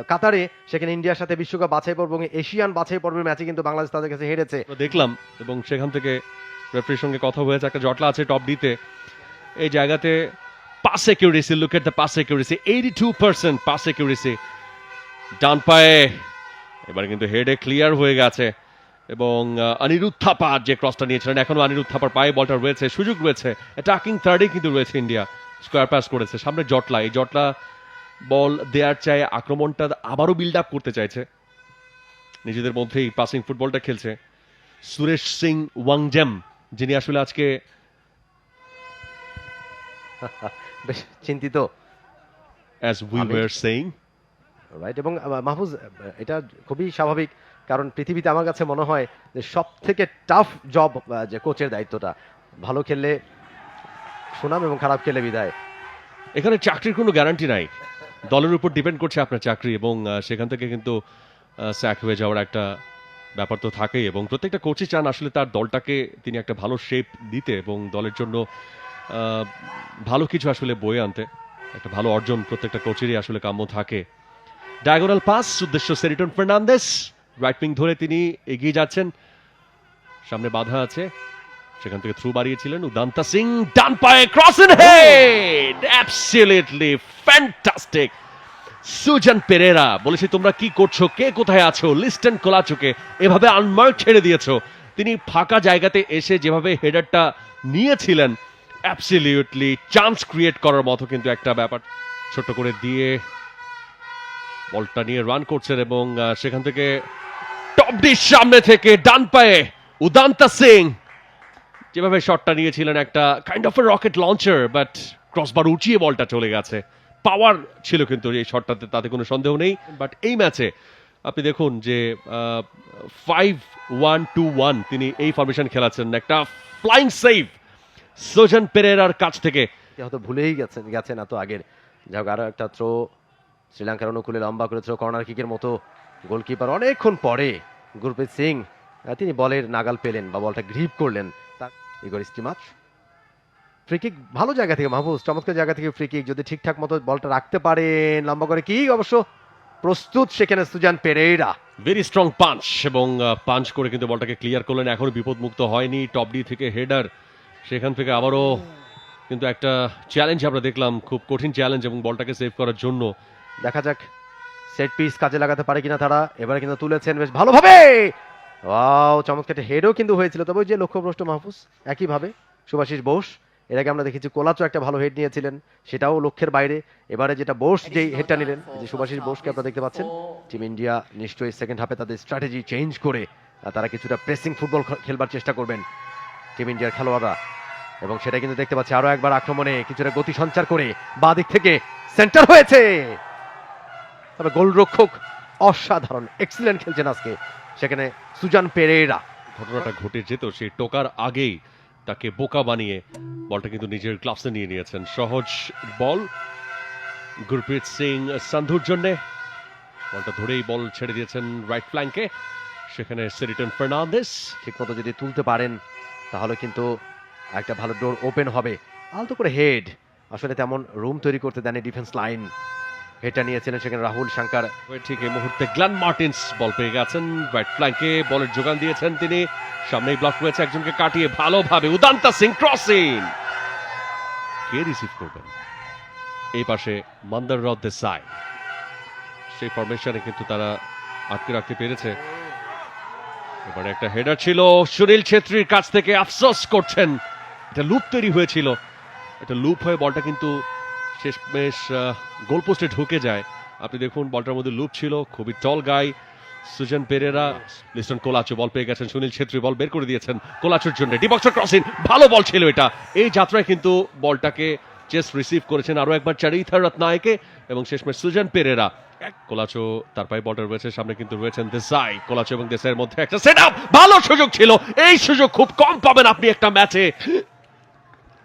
কাতারে, সেখানে ইন্ডিয়ার সাথে বিশ্বকাপ বাছাই পর্ব এবং এশিয়ান বাছাই পর্বের ম্যাচে কিন্তু বাংলাদেশ তাদের কাছে হেরেছে। দেখলাম এবং সেখান থেকে রেফারির সঙ্গে কথা হয়েছে, একটা জটলা আছে টপ ডিতে এই জায়গাতে। Pass accuracy, look at the pass accuracy, 82% pass accuracy ডান পায়ে। এবারে কিন্তু হেডে ক্লিয়ার হয়ে গেছে এবং অনিরুদ্ধ থাপা যে ক্রসটা নিয়েছিলেন, এখনো অনিরুদ্ধ থাপার পায়ে বলটা রয়েছে, সুযোগ রয়েছে, অ্যাটাকিং থার্ডে কিন্তু রয়েছে ইন্ডিয়া। স্কোয়ার পাস করেছে, সামনে জটলা, এই জটলা বল দেয়ার চায়, আক্রমণটা আবারও বিল্ড আপ করতে চাইছে, নিজেদের মধ্যেই পাসিং ফুটবলটা খেলছে। সুরেশ সিং ওয়াংজেম, যিনি আসলে আজকে বেশ চিন্তিত, as we were saying, right. এবং মাহফুজ, এটা খুবই স্বাভাবিক, কারণ পৃথিবীতে আমার কাছে মনে হয় যে সব থেকে টাফ জব যে কোচের দায়িত্বটা। ভালো খেললে সুনাম এবং খারাপ খেললে বিদায়। এখানে চাকরির কোনো গ্যারান্টি নাই, দলের উপর ডিপেন্ড করছে আপনার চাকরি, এবং সেখান থেকে কিন্তু স্যাক হয়ে যাওয়ার একটা ব্যাপার তো থাকেই। এবং প্রত্যেকটা কোচই চান আসলে তার দলটাকে তিনি একটা ভালো শেপ দিতে এবং দলের জন্য ভালো কিছু আসলে বয়ে আনতে। একটা ভালো অর্জন প্রত্যেকটা কোচেরই আসলে কাম্য থাকে। ডায়াগোনাল পাস, উদ্দেশ্য সেরিটন ফার্নান্দেস, রাইট উইং ধরে তিনি এগিয়ে যাচ্ছেন, সামনে বাধা আছে, সেখান থেকে থ্রু বাড়িয়েছিলেন উদান্তা সিং, ডান পায়ে cross in head, absolutely fantastic. Sujan Perera বলেছে তোমরা কি করছো, কে কোথায় আছো, লিস্টন কোলাচুকে এভাবে আনমার্ক ছেড়ে দিয়েছো। তিনি ফাঁকা জায়গাতে এসে যেভাবে হেডারটা নিয়েছিলেন, অ্যাবসলিউটলি চান্স ক্রিয়েট করার মতো কিন্তু একটা ব্যাপার। ছোট করে দিয়ে বলটা নিয়ে রান করছেন এবং সেখান থেকে টপ ডিশ সামনে থেকে ডান পায়ে উদান্তা সিং যেভাবে শটটা নিয়েছিলেন, একটা kind of A rocket launcher, but crossbar উঁচিয়ে বলটা চলে গেছে। পাওয়ার ছিল কিন্তু এই শটটাতে, তাতে কোনো সন্দেহ নেই। বাট এই ম্যাচে আপনি দেখুন যে 5-1-2-1 তিনি এই ফরমেশন খেলাচ্ছেন, একটা ফ্লাইং সেভ সুজান পেরেরার কাছ থেকে। হয়তো ভুলেই গেছেন এত আগের। যাই হোক, আরো একটা থ্রো শ্রীলঙ্কার অনুকূলে লম্বা করে থ্রো, কর্নার কিকের মতো। গোলকিপার অনেকক্ষণ পরে গুরপ্রীত সিং তিনি বলের নাগাল পেলেন বা বলটা গ্রিপ করলেন। ইগর স্টিমাচ ফ্রি কিক, ভালো জায়গা থেকে মাহফুজ, চমৎকার জায়গা থেকে ফ্রি কিক, যদি ঠিকঠাক মতো বলটা রাখতে পারেন লম্বা করে, কি অবশ্য প্রস্তুত সেখানে Sujan Perera. Very strong punch, এবং পাঞ্চ করে কিন্তু বলটাকে ক্লিয়ার করলেন, এখনো বিপদমুক্ত হয়নি। টপ ডি থেকে হেডার, সেখান থেকে আবারও কিন্তু একটা চ্যালেঞ্জ আমরা দেখলাম, খুব কঠিন চ্যালেঞ্জ, এবং বলটাকে সেভ করার জন্য দেখা যাক সেট পিস কাজে লাগাতে পারে কিনা তারা। এবারে কিন্তু তুলেছেন বেশ ভালোভাবে, ওয়াও, চমৎকার হেডও কিন্তু হয়েছিল। তবে ওই যে লক্ষ্যভ্রষ্ট মাহফুজ, একইভাবে সুভাষিস বোস, এর আগে আমরা দেখেছি কোলাচো একটা ভালো হেড নিয়েছিলেন, সেটাও লক্ষ্যের বাইরে। এবারে যেটা বোস যেই হেডটা নিলেন, যে সুভাষিস বোসকে আপনারা দেখতে পাচ্ছেন। টিম ইন্ডিয়া নিশ্চয়ই সেকেন্ড হাফে তাদের স্ট্র্যাটেজি চেঞ্জ করে তারা কিছুটা প্রেসিং ফুটবল খেলবার চেষ্টা করবেন টিম ইন্ডিয়ার খেলোয়াড়রা, এবং সেটা কিন্তু দেখতে পাচ্ছি আরো একবার আক্রমণে কিছুটা গতি সঞ্চার করে বাঁ দিক থেকে সেন্টার হয়েছে। তবে গোলরক্ষক অসাধারণ, এক্সিলেন্ট খেলছেন আজকে সেখানে সুজান পেরেরা। ঘটনাটা ঘটে যেত সেই টোকার আগেই তাকে বোকা বানিয়ে বলটা কিন্তু নিজের গ্লাভসে নিয়ে নিয়েছেন। সহজ বল গুরপ্রীত সিং সান্ধুর জন্য, বলটা ধরেই বল ছেড়ে দিয়েছেন রাইট ফ্ল্যাঙ্কে, সেখানে সেরিটন ফার্নান্দেস ঠিকমতো যদি তুলতে পারেন তাহলে কিন্তু একটা ভালো ডোর ওপেন হবে। আলতো করে হেড, আসলে তেমন রুম তৈরি করতে দেয়নি ডিফেন্স লাইন। হেডটা নিয়েছিলেন সেখানে রাহুল শঙ্কর। ঠিক এই মুহূর্তে গ্ল্যান মার্টিন্স বল পেয়ে গেছেন, রাইট ফ্ল্যাঙ্কে বলের যোগান দিয়েছেন তিনি, সামনেই ব্লক রয়েছে, একজনকে কাটিয়ে ভালোভাবে উদান্তা সিং ক্রসিং, কে রিসিভ করবেন? এই পাশে মন্দর রদ দেসাই, সেই ফরমেশনে কিন্তু তারা আটকে রাখতে পেরেছে। এবারে একটা হেডার ছিল সুনীল ছেত্রীর কাছ থেকে, আফসোস করছেন, এটা লুপ তৈরি হয়েছিল, এটা লুপ হয়ে বলটা কিন্তু শেষমেশ গোলপোস্টে ঢুকে যায়। আপনি দেখুন বলটার মধ্যে লুপ ছিল, খুবই টল গাই সুজান পেরেরা। লিস্টন কোলাচো বল পেয়ে গেছেন, সুনীল ছেত্রী বল বের করে দিয়েছেন কোলাচোর জন্য, ডিবক্স ক্রসিং, ভালো বল ছিল এটা। এই যাত্রায় কিন্তু বলটাকে চেস রিসিভ করেছেন আরো একবার চারিথা রত্নায়কে, এবং শেষমেশ সুজান পেরেরা। কোলাচো তার পায়ে বলটা রয়েছে, সামনে কিন্তু রয়েছেন দেসাই। কোলাচো এবং দেসাইয়ের মধ্যে একটা সেট আপ, ভালো সুযোগ ছিল, এই সুযোগ খুব কম পাবেন আপনি একটা ম্যাচে।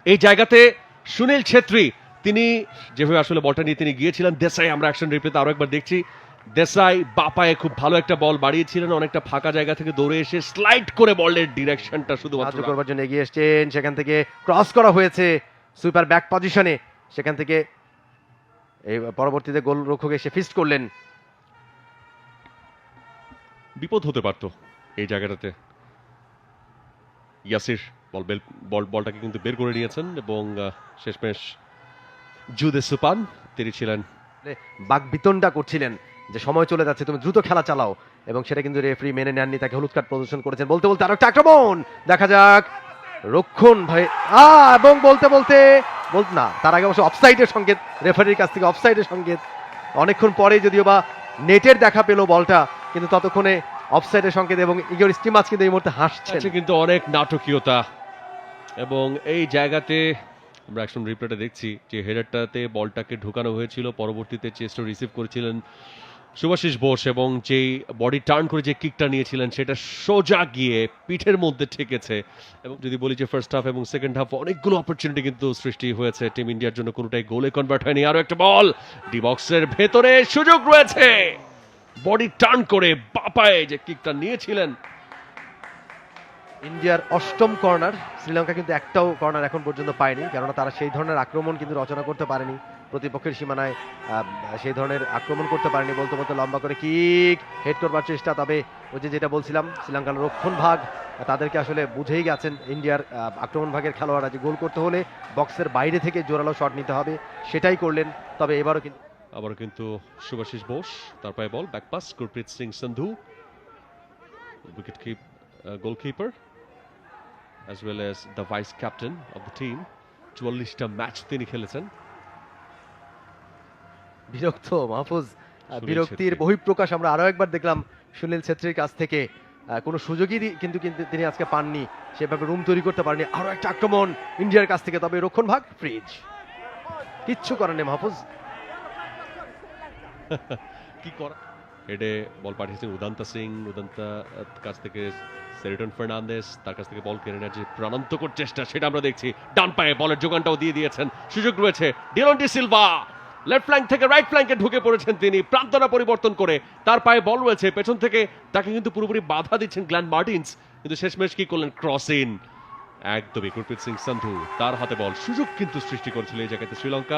এই জায়গাতে সুনীল ছেত্রী তিনি যেভাবে আসলে বলটা নিয়ে তিনি গিয়েছিলেন, দেসাই আমরা অ্যাকশন রিপ্লেতে আরো একবার দেখছি, দেসাই বাপায়ে খুব ভালো একটা বল বাড়িয়েছিলেন, অনেকটা ফাঁকা জায়গা থেকে দৌড়ে এসে স্লাইড করে বলের ডিরেকশনটা শুধুমাত্র করবার জন্য এগিয়ে এসছেন, সেখান থেকে ক্রস করা হয়েছে সুইপার ব্যাক পজিশনে, সেখান থেকে এই পরবর্তীতে গোল রক্ষক এসে ফিস্ট করলেন। বিপদ হতে পারতো এই জায়গাটাতে। ইয়াসির বলটাকে কিন্তু বের করে নিয়েছেন এবং শেষমেশ জুদে সুপান তিনি ছিলেন। বাকবিতণ্ডা করছিলেন যে সময় চলে যাচ্ছে, তুমি দ্রুত খেলা চালাও, এবং সেটা কিন্তু রেফারি মেনে নেননি, তাকে হলুদ কার্ড প্রদর্শন করেছেন। বলতে বলতে আরেকটা আক্রমণ দেখা যাক, রক্ষণ ভাই এবং বলতে বলতে না, তার আগে অবশ্য অফসাইডের সংকেত, রেফারির কাছ থেকে অফসাইডের সংকেত। অনেকক্ষণ পরে যদিও বা নেটের দেখা পেল বলটা, কিন্তু ততক্ষণে অফসাইডের সংকেত, এবং ইগোর স্টিমাচ কিন্তু এই মুহূর্তে হাসছে। কিন্তু অনেক নাটকীয়তা, এবং এই জায়গাতে আমরা এখন রিপ্লেটা দেখছি যে হেডারটাতে বলটাকে ঢুকানো হয়েছিল, পরবর্তীতে চেস্টও রিসিভ করেছিলেন শুভাশিস বোস, এবং যেই বডি টার্ন করে যে কিকটা নিয়েছিলেন সেটা সোজা গিয়ে পিঠের মধ্যে ঠেকেছে। এবং যদি বলি যে ফার্স্ট হাফ এবং সেকেন্ড হাফ অনেকগুলো অপরচুনিটি কিন্তু সৃষ্টি হয়েছে টিম ইন্ডিয়ার জন্য, কোনোটাই গোলে কনভার্ট হয়নি। আরো একটা বল ডি বক্সের ভেতরে, সুযোগ রয়েছে, বডি টার্ন করে বাপায় যে কিকটা নিয়েছিলেন। ইন্ডিয়ার অষ্টম কর্নার, শ্রীলঙ্কা কিন্তু একটাও কর্নার এখন পর্যন্ত পায়নি, কেননা তারা সেই ধরনের আক্রমণ কিন্তু রচনা করতে পারেনি, প্রতিপক্ষের সীমানায় সেই ধরনের আক্রমণ করতে পারেনি। বলতে বলতে লম্বা করে কিক হেড করবার চেষ্টা, তবে ওই যে যেটা বলছিলাম, শ্রীলঙ্কার রক্ষণ ভাগ তাদেরকে আসলে বুঝেই গেছেন ইন্ডিয়ার আক্রমণ ভাগের খেলোয়াড়রা যে গোল করতে হলে বক্সের বাইরে থেকে জোরালো শট নিতে হবে, সেটাই করলেন। তবে এবারও কিন্তু শুভাশিস বোস, তার পায়ে ball, backpass Gurpreet Singh Sandhu, wicket goalkeeper as well as the vice captain of the team, 44টা ম্যাচ তিনি খেলেছেন। বিরক্ত মাহফুজ, সুনীল বিরক্তির ছেত্রী। বহিঃপ্রকাশ আমরা আরো একবার দেখলাম সুনীল ছেত্রীর কাছ থেকে। কোনো সুযোগই কিন্তু তিনি আজকে পাননি, সেভাবে রুম তৈরি করতে পারেনি। আরো একটা আক্রমণ ইন্ডিয়ার কাছ থেকে, তবে রক্ষণ ভাগ ফ্রিজ, কিচ্ছু করেন নেই মাহফুজ। কি করা, হেডে বল পাঠিয়েছেন উদান্তা সিং, কাছ থেকে সেরিটন ফার্নান্দেস, তার কাছ থেকে বল কেড়ে নেওয়ার যে প্রাণান্তকর চেষ্টা সেটা আমরা দেখছি। ডান পায়ে বলের যোগানটাও দিয়ে দিয়েছেন, সুযোগ রয়েছে Dillon D Silva, left flank থেকে রাইট ফ্ল্যাঙ্কে ঢুকে পড়েছেন তিনি, প্রান্তনা পরিবর্তন করে, তার পায়ে বল রয়েছে, পেছন থেকে তাকে কিন্তু পুরোপুরি বাধা দিচ্ছেন গ্ল্যান মার্টিন্স, কিন্তু শেষমেশ কি করলেন, ক্রস ইন, একদমই গুরপ্রীত সিং সন্ধু তার হাতে বল। সুযোগ কিন্তু সৃষ্টি করেছিল এই জায়গাতে শ্রীলঙ্কা,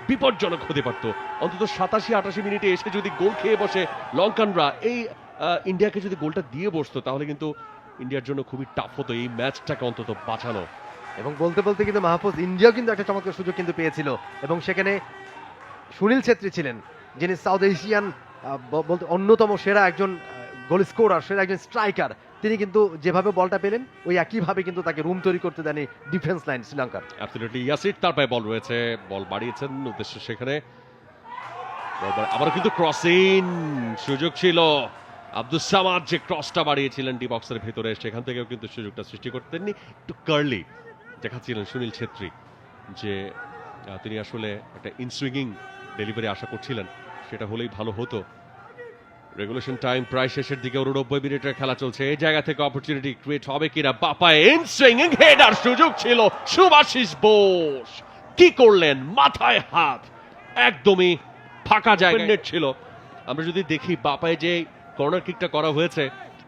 বিপজ্জনক হতে পারত। অন্তত 87-88 মিনিটে এসে যদি গোল খেয়ে বসে লঙ্কানরা, এই ইন্ডিয়াকে যদি গোলটা দিয়ে বসতো তাহলে কিন্তু ইন্ডিয়ার জন্য খুবই টাফ হতো এই ম্যাচটাকে অন্তত বাঁচানো। এবং বলতে বলতে কিন্তু মাহফুজ, ইন্ডিয়াও কিন্তু একটা চমৎকার সুযোগ কিন্তু পেয়েছিল, এবং সেখানে সুনীল ছেত্রী ছিলেন, যিনি সাউথ এশিয়ান বলতে অন্যতম সেরা একজন গোল স্কোরার, সেরা একজন স্ট্রাইকার। তিনি কিন্তু যেভাবে বলটা পেলেন ওই একইভাবে কিন্তু তাকে রুম তৈরি করতে দেয়নি ডিফেন্স লাইন শ্রীলঙ্কার। অ্যাবসলিউটলি, ইয়াসির তার পায়ে বল রয়েছে, বল বাড়িয়েছেন উদ্দেশ্য সেখানে, আবারও কিন্তু ক্রসিং সুযোগ ছিল, আব্দুস সামাদ যে ক্রসটা বাড়িয়েছিলেন ডি বক্সের ভেতরে, সেখান থেকেও কিন্তু সুযোগটা সৃষ্টি করতেননি। একটু কার্লি দেখাচ্ছিলেন সুনীল ছেত্রী, যে তিনি আসলে একটা ইনসুইঙ্গিং ডেলিভারি আশা করছিলেন, সেটা হলেই ভালো হতো। রেগুলেশন টাইম প্রায় শেষের দিকে, 89 মিনিটের খেলা চলছে। এই জায়গা থেকে অপরচুনিটি ক্রিয়েট হবে কিনা, বাপায় ইনসুইঙ্গিং হেডার, সুযোগ ছিল, শুভাশিস বোস কি করলেন, মাথায় হাত, একদমই ফাঁকা জায়গা ছিল। আমরা যদি দেখি বাপায় যে কর্নার কিকটা করা হয়েছে,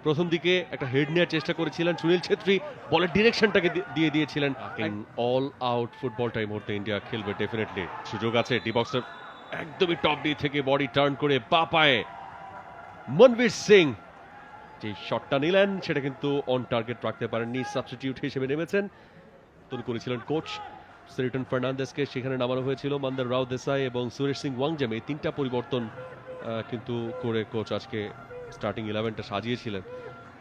প্রথম দিকে একটা হেড নেওয়ার চেষ্টা করেছিলেন সুনীল ছেত্রী, বলের ডিরেকশনটাকে দিয়ে দিয়েছিলেন। অল আউট ফুটবলটা এই মুহূর্তে ইন্ডিয়া খেলবে ডেফিনেটলি। সুযোগ আছে ডি বক্সের একদমই টপ ডি থেকে বডি টার্ন করে বাপায় মনবীর সিং যে শটটা নিলেন সেটা কিন্তু অন টার্গেট রাখতে পারেননি, সাবস্টিটিউট হিসেবে নেমেছেন, তৈরি করেছিলেন কোচ সেরিটন ফার্নান্দেসকে, সেখানে নামানো হয়েছিল মন্দর রাও দেসাই এবং সুরেশ সিং ওয়াংজাম। এই তিনটা পরিবর্তন কিন্তু করে কোচ আজকে স্টার্টিং 11টা সাজিয়েছিলেন,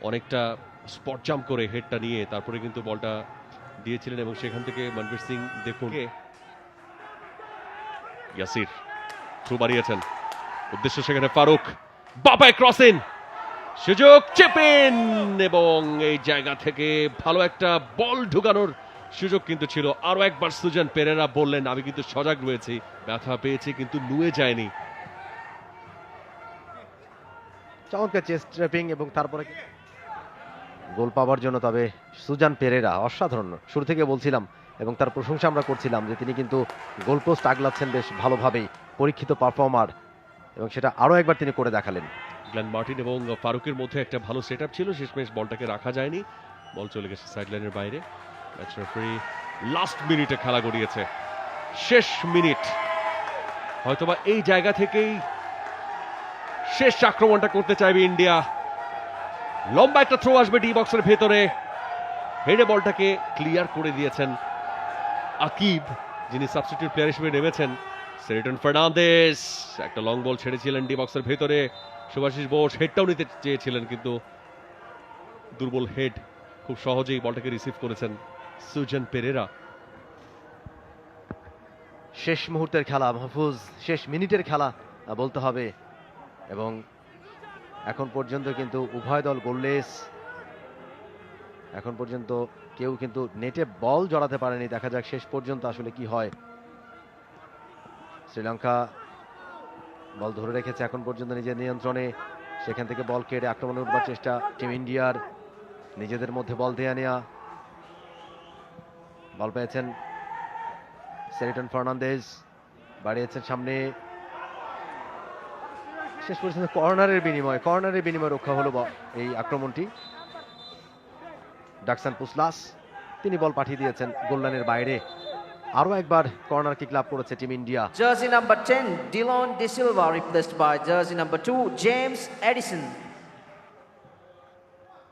অনেকটা স্পট জাম্প করে হেডটা নিয়ে তারপরে কিন্তু বলটা দিয়েছিলেন, এবং সেখান থেকে মনবীর সিং দেখুন, ইয়াসির থ্রু বাড়িয়েছেন, উদ্দেশ্য সেখানে ফারুক, বাপায় ক্রসিং, সুযোগ চেপেন, এবং এই জায়গা থেকে ভালো একটা বল ঢুকানোর সুযোগ কিন্তু ছিল। আরো একবার সুজান পেরেরা বললেন, আমি কিন্তু সজাগ রয়েছি, ব্যথা পেয়েছি কিন্তু নুয়ে যায়নি। চমৎকার চেস্ট ট্র্যাপিং, এবং তারপরে গোল পাওয়ার জন্য তবে সুজান পেরেরা অসাধারণ, শুরু থেকে বলছিলাম এবং তার প্রশংসা আমরা করছিলাম যে তিনি কিন্তু গোল পোস্ট আগলাচ্ছেন বেশ ভালোভাবেই, পরীক্ষিত পারফর্মার, এবং সেটা আরো একবার তিনি করে দেখালেন। গ্ল্যান মার্টিন এবং ফারুকের মধ্যে একটা ভালো সেটআপ ছিল, শেষমেশ বলটাকে রাখা যায়নি, বল চলে গেছে সাইড লাইনের বাইরে। ম্যাচ রেফারি লাস্ট মিনিটে খেলা গড়িয়েছে, শেষ মিনিট হয়তোবা এই জায়গা থেকেই শেষ আক্রমণটা করতে চাইবে ইন্ডিয়া। লম্বা একটা থ্রো আসবে ডি বক্সের ভেতরে, হেডে বলটাকে ক্লিয়ার করে দিয়েছেন আকিব, যিনি সাবস্টিটিউট প্লেয়ার হিসেবে নেমেছেন। সেরিটন ফার্নান্দেজ একটা লং বল ছেড়েছিলেন ডি বক্সের ভেতরে, শুভাশিস বোস হেডটাও নিতে চেয়েছিলেন কিন্তু দুর্বল হেড, খুব সহজেই বলটাকে রিসিভ করেছেন সুজন পেরেরা। শেষ মুহূর্তের খেলা মাহফুজ, শেষ মিনিটের খেলা বলতে হবে, এবং এখন পর্যন্ত কিন্তু উভয় দল গোললেস। এখন পর্যন্ত কেউ কিন্তু নেটে বল জড়াতে পারেনি। দেখা যাক শেষ পর্যন্ত আসলে কি হয়। শ্রীলঙ্কা বল ধরে রেখেছে এখন পর্যন্ত নিজের নিয়ন্ত্রণে, সেখান থেকে বল কেড়ে আক্রমণে উঠবার চেষ্টা টিম ইন্ডিয়ার, নিজেদের মধ্যে বল দেয়া নেয়া। বল পেয়েছেন সেরিটন ফার্নান্দেজ, বাড়িয়েছেন সামনে, শেষ পর্যন্ত কর্নারের বিনিময়ে রক্ষা হলো এই আক্রমণটি। ডাকসান পুসলাস তিনি বল পাঠিয়ে দিয়েছেন গোললাইনের বাইরে। আরো একবার কর্নার কিক লাভ করেছে team India. Jersey number 10, Dillon De Silva, replaced by jersey number 2, James Edison.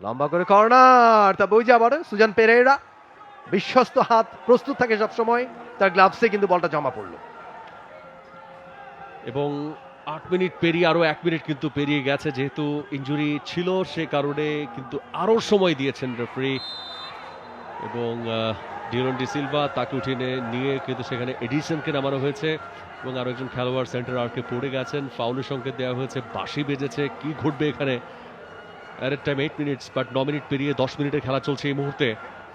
লম্বা করে কর্নার, তা বই যাবার সুজান পেরেরা, বিশ্বস্ত হাত প্রস্তুত থাকে সবসময়, তার গ্লাভসে কিন্তু বলটা জমা পড়লো। এবং 8 মিনিট পেরিয়ে আরো 1 মিনিট কিন্তু পেরিয়ে গেছে, যেহেতু ইনজুরি ছিল সে কারণে কিন্তু আরো সময় দিয়েছেন রেফারি। এবং ডিলন ডি সিলভা তাকে উঠিয়ে নিয়ে কিন্তু সেখানে এডিসনকে নামানো হয়েছে, এবং আরো একজন খেলোয়াড় সেন্টার আর্কে পড়ে গেছেন, ফাউলের সংকেত দেওয়া হয়েছে, বাঁশি বেজেছে। কি ঘটবে এখানে? At time 8 minutes, but 9 minute পেরিয়ে 10 মিনিটের খেলা চলছে এই মুহূর্তে।